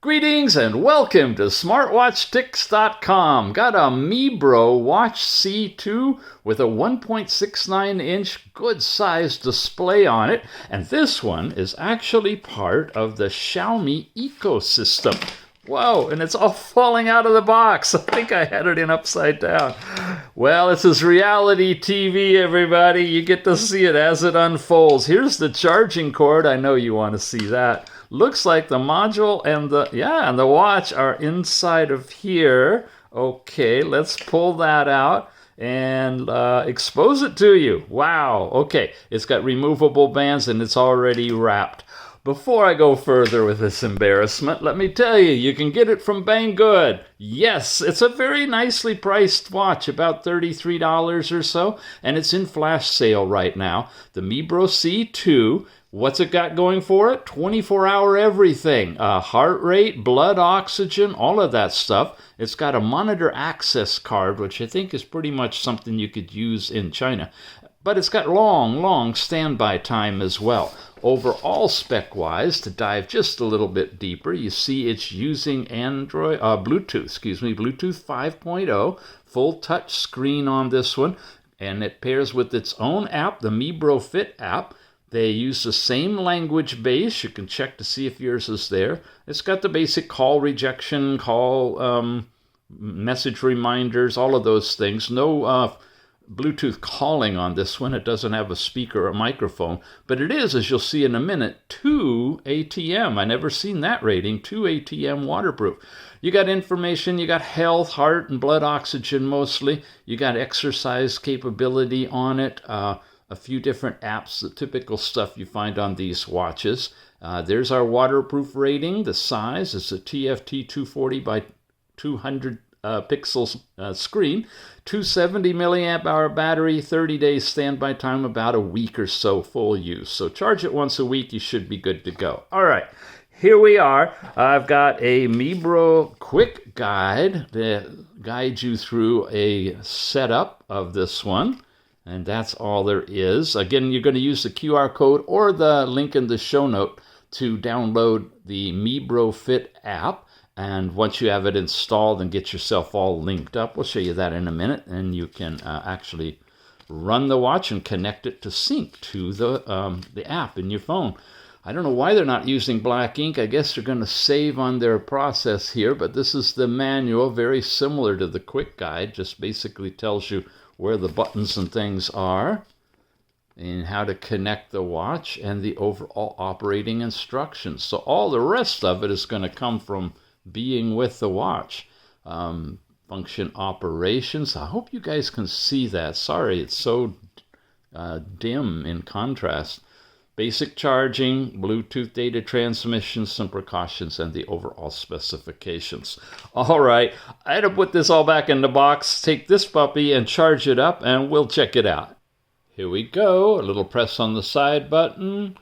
Greetings and welcome to SmartWatchTix.com. Got a MIBRO Watch C2 with a 1.69-inch good-sized display on it. And this one is actually part of the Xiaomi ecosystem. Whoa, and it's all falling out of the box. I think I had it in upside down. Well, this is reality TV, everybody. You get to see it as it unfolds. Here's the charging cord. I know you want to see that. Looks like the module and the watch are inside of here. Okay, let's pull that out and expose it to you. Wow, okay. It's got removable bands and it's already wrapped. Before I go further with this embarrassment, let me tell you, you can get it from Banggood. Yes, it's a very nicely priced watch, about $33 or so, and it's in flash sale right now. The MIBRO C2, what's it got going for it? 24-hour everything. Heart rate, blood oxygen, all of that stuff. It's got a monitor access card, which I think is pretty much something you could use in China. But it's got long standby time as well. Overall spec-wise, to dive just a little bit deeper, you see it's using Bluetooth 5.0, full touch screen on this one, and it pairs with its own app, the MIBRO Fit app. They use the same language base. You can check to see if yours is there. It's got the basic call rejection, message reminders, all of those things. No Bluetooth calling on this one. It doesn't have a speaker or microphone, but it is, as you'll see in a minute, 2 ATM. I never seen that rating, 2 ATM waterproof. You got information, you got health, heart and blood oxygen mostly. You got exercise capability on it, a few different apps, the typical stuff you find on these watches. There's our waterproof rating. The size is a TFT 240 by 200 pixels screen, 270 milliamp hour battery, 30 days standby time, about a week or so full use. So charge it once a week, you should be good to go. All right, here we are. I've got a MIBRO quick guide that guides you through a setup of this one. And that's all there is. Again, you're going to use the QR code or the link in the show note to download the MIBRO Fit app. And once you have it installed and get yourself all linked up, we'll show you that in a minute, and you can actually run the watch and connect it to sync to the app in your phone. I don't know why they're not using black ink. I guess they're going to save on their process here, but this is the manual, very similar to the quick guide, just basically tells you where the buttons and things are and how to connect the watch and the overall operating instructions. So all the rest of it is going to come from being with the watch. Function operations. I hope you guys can see that. Sorry, it's so dim in contrast. Basic charging, Bluetooth data transmission, some precautions, and the overall specifications. All right, I had to put this all back in the box, take this puppy and charge it up, and we'll check it out. Here we go. A little press on the side button.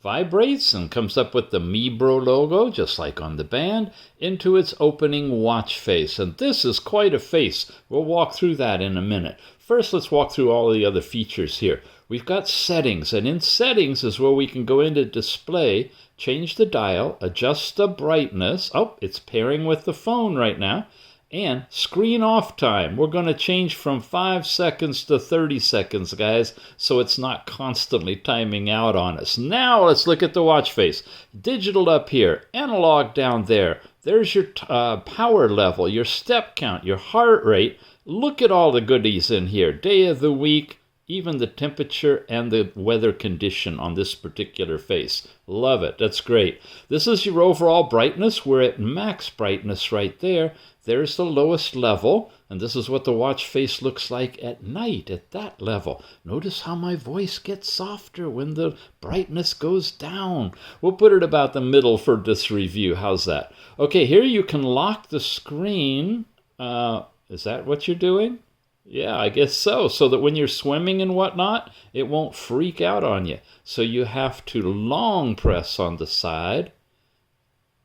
Vibrates and comes up with the MIBRO logo, just like on the band, into its opening watch face. And this is quite a face. We'll walk through that in a minute. First, let's walk through all the other features here. We've got settings, and in settings is where we can go into display, change the dial, adjust the brightness. Oh, it's pairing with the phone right now. And screen off time. We're going to change from 5 seconds to 30 seconds, guys, so it's not constantly timing out on us. Now let's look at the watch face. Digital up here, analog down there. There's your power level, your step count, your heart rate. Look at all the goodies in here. Day of the week, even the temperature and the weather condition on this particular face. Love it. That's great. This is your overall brightness. We're at max brightness right there. There's the lowest level, and this is what the watch face looks like at night at that level. Notice how my voice gets softer when the brightness goes down. We'll put it about the middle for this review. How's that? Okay, here you can lock the screen. Is that what you're doing? Yeah, I guess so. So that when you're swimming and whatnot, it won't freak out on you. So you have to long press on the side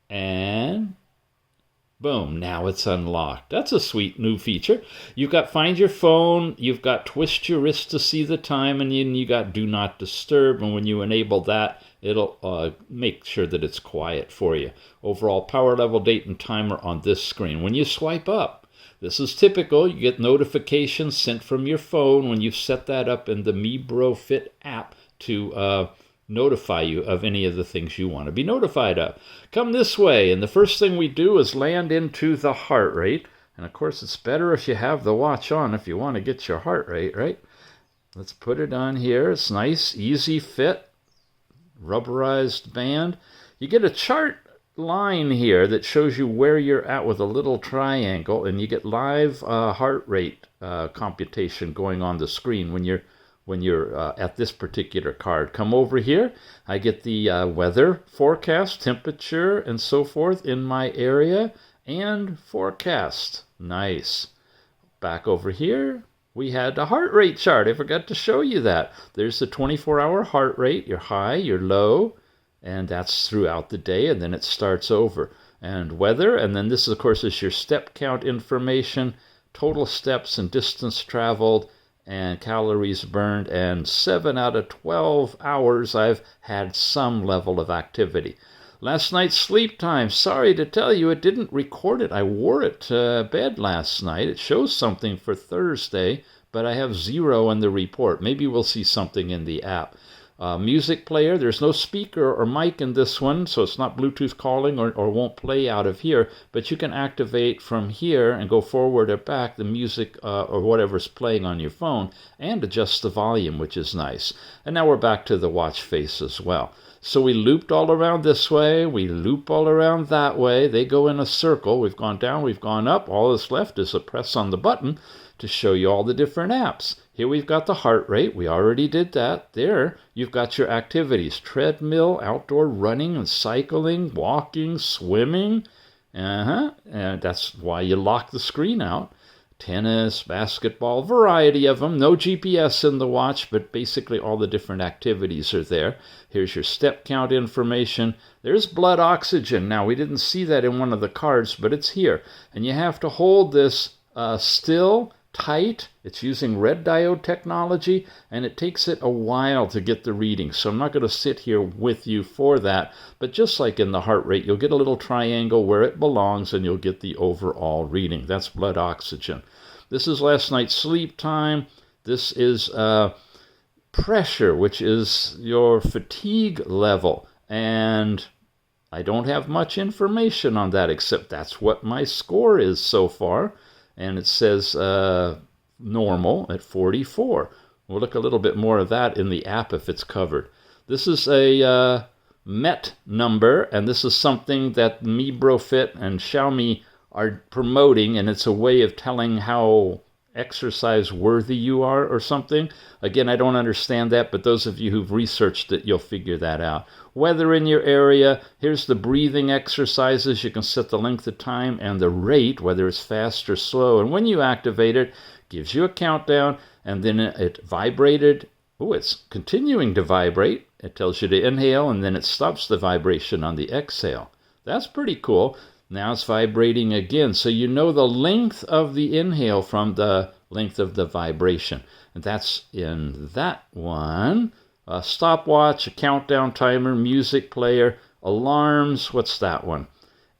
and Boom, now it's unlocked. That's a sweet new feature. You've got Find Your Phone, you've got Twist Your Wrist to see the time, and then you got Do Not Disturb. And when you enable that, it'll make sure that it's quiet for you. Overall power level, date, and timer on this screen. When you swipe up, this is typical. You get notifications sent from your phone when you've set that up in the MIBRO Fit app to notify you of any of the things you want to be notified of. Come this way, and the first thing we do is land into the heart rate. And of course, it's better if you have the watch on if you want to get your heart rate, right? Let's put it on here. It's nice, easy fit, rubberized band. You get a chart line here that shows you where you're at with a little triangle, and you get live heart rate computation going on the screen when you're at this particular card. Come over here. I get the weather forecast, temperature, and so forth in my area, and forecast. Nice. Back over here, we had a heart rate chart. I forgot to show you that. There's the 24-hour heart rate, your high, your low, and that's throughout the day, and then it starts over. And weather, and then this, of course, is your step count information, total steps and distance traveled, and calories burned, and 7 out of 12 hours I've had some level of activity. Last night's sleep time, sorry to tell you, it didn't record it. I wore it to bed last night. It shows something for Thursday, but I have 0 in the report. Maybe we'll see something in the app. Music player, there's no speaker or mic in this one, so it's not Bluetooth calling or won't play out of here, but you can activate from here and go forward or back the music or whatever's playing on your phone and adjust the volume, which is nice. And now we're back to the watch face as well. So we looped all around this way, we loop all around that way. They go in a circle. We've gone down, we've gone up. All that's left is a press on the button to show you all the different apps. Here we've got the heart rate. We already did that. There, you've got your activities. Treadmill, outdoor running and cycling, walking, swimming. And that's why you lock the screen out. Tennis, basketball, variety of them. No GPS in the watch, but basically all the different activities are there. Here's your step count information. There's blood oxygen. Now, we didn't see that in one of the cards, but it's here. And you have to hold this still, tight. It's using red diode technology, and it takes it a while to get the reading. So I'm not going to sit here with you for that, but just like in the heart rate, you'll get a little triangle where it belongs, and you'll get the overall reading. That's blood oxygen. This is last night's sleep time. This is pressure, which is your fatigue level, and I don't have much information on that, except that's what my score is so far. And it says normal at 44. We'll look a little bit more of that in the app if it's covered. This is a MET number, and this is something that MIBRO Fit and Xiaomi are promoting, and it's a way of telling how exercise worthy you are or something. Again, I don't understand that, but those of you who've researched it, you'll figure that out. Weather in your area. Here's the breathing exercises. You can set the length of time and the rate, whether it's fast or slow. And when you activate it, gives you a countdown, and then it vibrated. Oh, it's continuing to vibrate. It tells you to inhale, and then it stops the vibration on the exhale. That's pretty cool. Now it's vibrating again. So you know the length of the inhale from the length of the vibration. And that's in that one. A stopwatch, a countdown timer, music player, alarms. What's that one?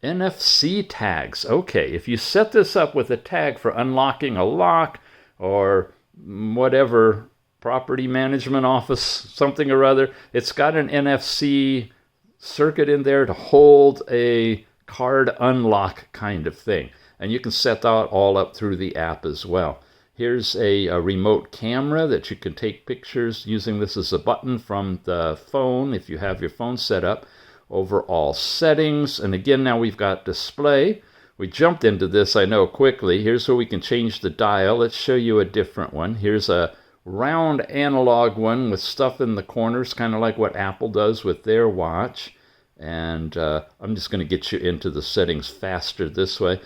NFC tags. Okay, if you set this up with a tag for unlocking a lock or whatever, property management office, something or other, it's got an NFC circuit in there to hold a card unlock kind of thing. And you can set that all up through the app as well. Here's a remote camera that you can take pictures using this as a button from the phone if you have your phone set up. Overall settings, and again now we've got display. We jumped into this, I know, quickly. Here's where we can change the dial. Let's show you a different one. Here's a round analog one with stuff in the corners, kind of like what Apple does with their watch. And I'm just going to get you into the settings faster this way.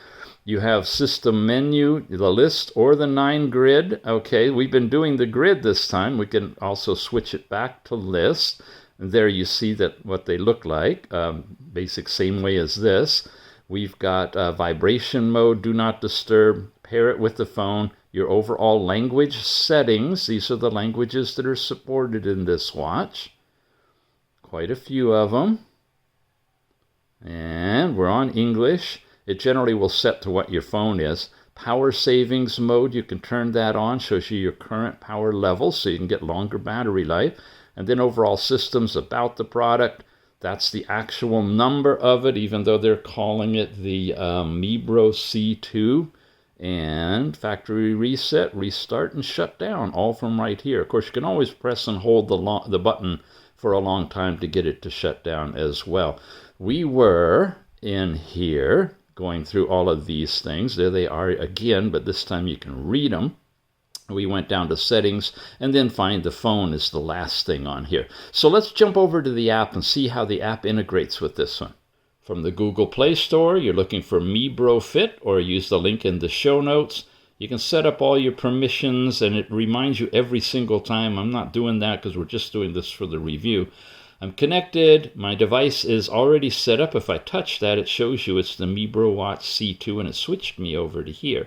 You have system menu, the list, or the 9 grid. Okay, we've been doing the grid this time. We can also switch it back to list. And there you see that what they look like, basic same way as this. We've got vibration mode, do not disturb, pair it with the phone, your overall language settings. These are the languages that are supported in this watch. Quite a few of them. And we're on English. It generally will set to what your phone is. Power savings mode, you can turn that on, shows you your current power level so you can get longer battery life. And then overall systems about the product. That's the actual number of it, even though they're calling it the MIBRO C2. And factory reset, restart, and shut down, all from right here. Of course, you can always press and hold the button for a long time to get it to shut down as well. We were in here going through all of these things. There they are again, but this time you can read them. We went down to settings, and then find the phone is the last thing on here. So let's jump over to the app and see how the app integrates with this one. From the Google Play Store, you're looking for MIBRO Fit, or use the link in the show notes. You can set up all your permissions, and it reminds you every single time. I'm not doing that because we're just doing this for the review. I'm connected. My device is already set up. If I touch that, it shows you it's the MIBRO Watch C2, and it switched me over to here.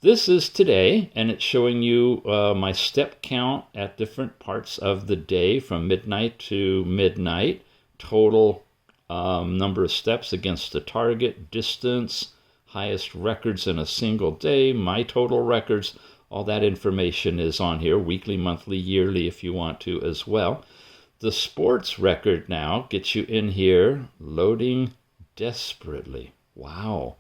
This is today, and it's showing you my step count at different parts of the day from midnight to midnight, total number of steps against the target, distance, highest records in a single day, my total records. All that information is on here, weekly, monthly, yearly if you want to as well. The sports record now gets you in here, loading desperately. Wow.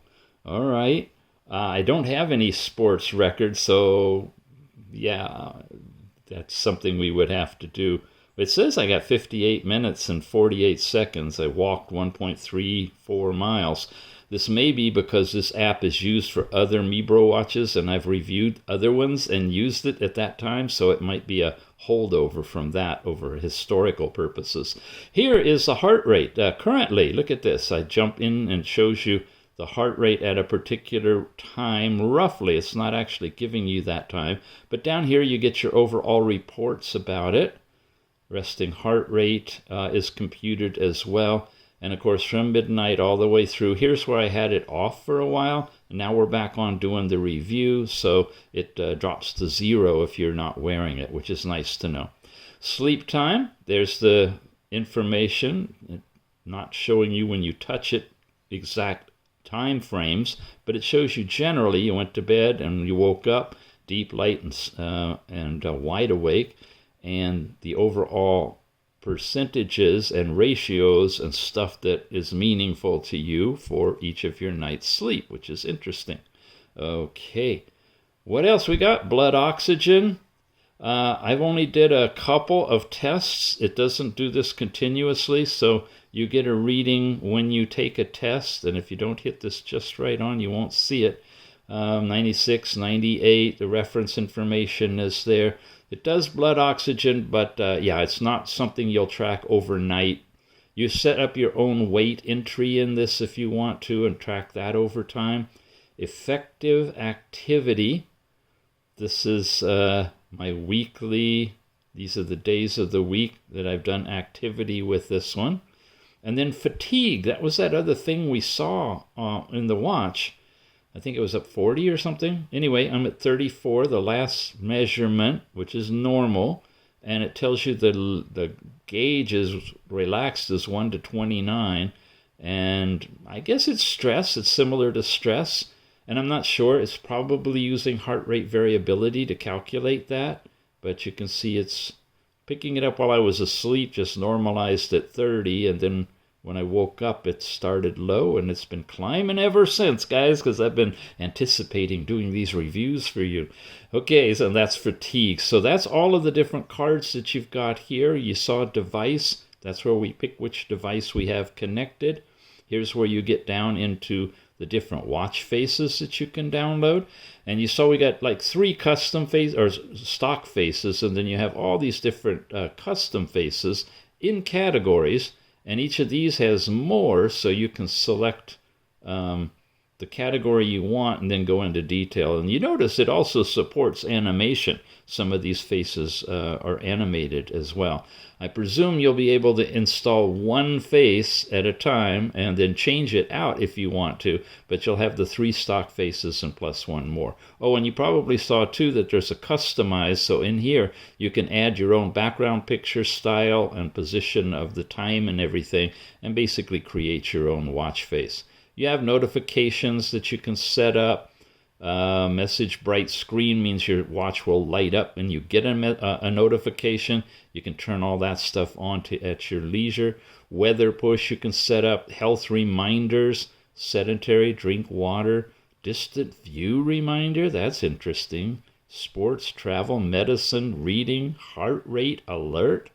All right. I don't have any sports records, so yeah, that's something we would have to do. It says I got 58 minutes and 48 seconds. I walked 1.34 miles. This may be because this app is used for other MIBRO watches, and I've reviewed other ones and used it at that time, so it might be a holdover from that over historical purposes. Here is the heart rate. Currently, look at this. I jump in and shows you the heart rate at a particular time, roughly. It's not actually giving you that time. But down here you get your overall reports about it. Resting heart rate is computed as well. And of course from midnight all the way through. Here's where I had it off for a while. And now we're back on doing the review. So it drops to 0 if you're not wearing it, which is nice to know. Sleep time, there's the information. Not showing you when you touch it exact time frames, but it shows you generally you went to bed and you woke up deep, light, and wide awake, and the overall percentages and ratios and stuff that is meaningful to you for each of your night's sleep, which is interesting. Okay, what else we got? Blood oxygen. I've only did a couple of tests. It doesn't do this continuously, so you get a reading when you take a test, and if you don't hit this just right on, you won't see it. 96, 98, the reference information is there. It does blood oxygen, but yeah, it's not something you'll track overnight. You set up your own weight entry in this if you want to and track that over time. Effective activity. This is my weekly, these are the days of the week that I've done activity with this one. And then fatigue, that was that other thing we saw in the watch. I think it was up 40 or something. Anyway, I'm at 34, the last measurement, which is normal. And it tells you the gauge is relaxed as 1 to 29. And I guess it's stress. It's similar to stress. And I'm not sure. It's probably using heart rate variability to calculate that. But you can see it's picking it up while I was asleep, just normalized at 30. And then when I woke up, it started low. And it's been climbing ever since, guys, because I've been anticipating doing these reviews for you. Okay, so that's fatigue. So that's all of the different cards that you've got here. You saw device. That's where we pick which device we have connected. Here's where you get down into the different watch faces that you can download. And you saw we got like 3 custom face or stock faces, and then you have all these different custom faces in categories, and each of these has more, so you can select the category you want and then go into detail. And you notice it also supports animation. Some of these faces are animated as well. I presume you'll be able to install one face at a time and then change it out if you want to, but you'll have the 3 stock faces and plus 1 more. Oh, and you probably saw too that there's a customize, so in here you can add your own background picture style and position of the time and everything, and basically create your own watch face. You have notifications that you can set up. Message bright screen means your watch will light up when you get a notification. You can turn all that stuff on at your leisure. Weather push you can set up. Health reminders, sedentary, drink water. Distant view reminder, that's interesting. Sports, travel, medicine, reading, heart rate alert.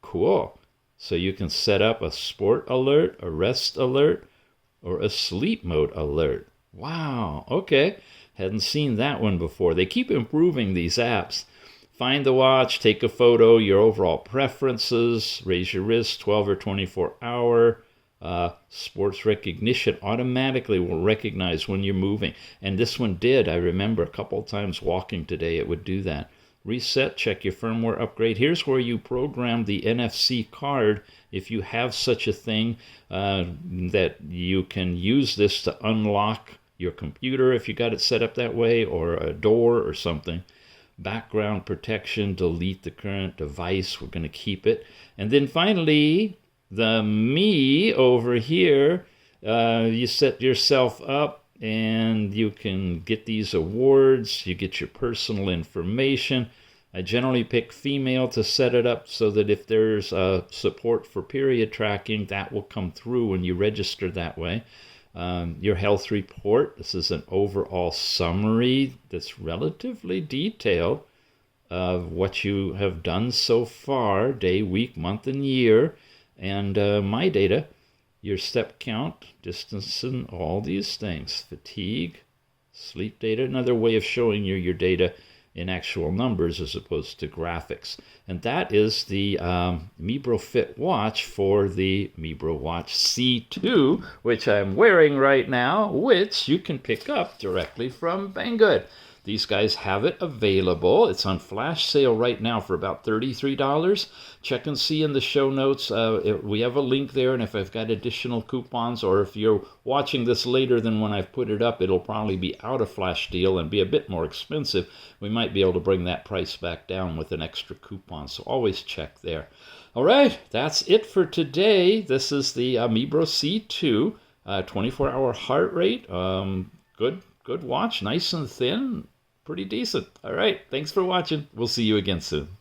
Cool. So you can set up a sport alert, a rest alert, or a sleep mode alert. Wow, okay. Hadn't seen that one before. They keep improving these apps. Find the watch, take a photo, your overall preferences, raise your wrist, 12 or 24 hour. Sports recognition automatically will recognize when you're moving. And this one did. I remember a couple of times walking today, it would do that. Reset, check your firmware upgrade. Here's where you program the NFC card if you have such a thing, that you can use this to unlock your computer if you got it set up that way, or a door or something. Background protection, delete the current device. We're going to keep it. And then finally, the Me over here, you set yourself up and you can get these awards. You get your personal information. I generally pick female to set it up so that if there's support for period tracking, that will come through when you register that way. Your health report. This is an overall summary that's relatively detailed of what you have done so far, day, week, month, and year. And my data, your step count, distance, and all these things. Fatigue, sleep data, another way of showing you your data in actual numbers as opposed to graphics. And that is the MIBRO Fit watch for the MIBRO Watch C2, which I'm wearing right now, which you can pick up directly from Banggood. These guys have it available. It's on flash sale right now for about $33. Check and see in the show notes. We have a link there, and if I've got additional coupons, or if you're watching this later than when I've put it up, it'll probably be out of flash deal and be a bit more expensive. We might be able to bring that price back down with an extra coupon, so always check there. All right, that's it for today. This is the MIBRO C2, 24-hour heart rate. Good watch, nice and thin. Pretty decent. All right. Thanks for watching. We'll see you again soon.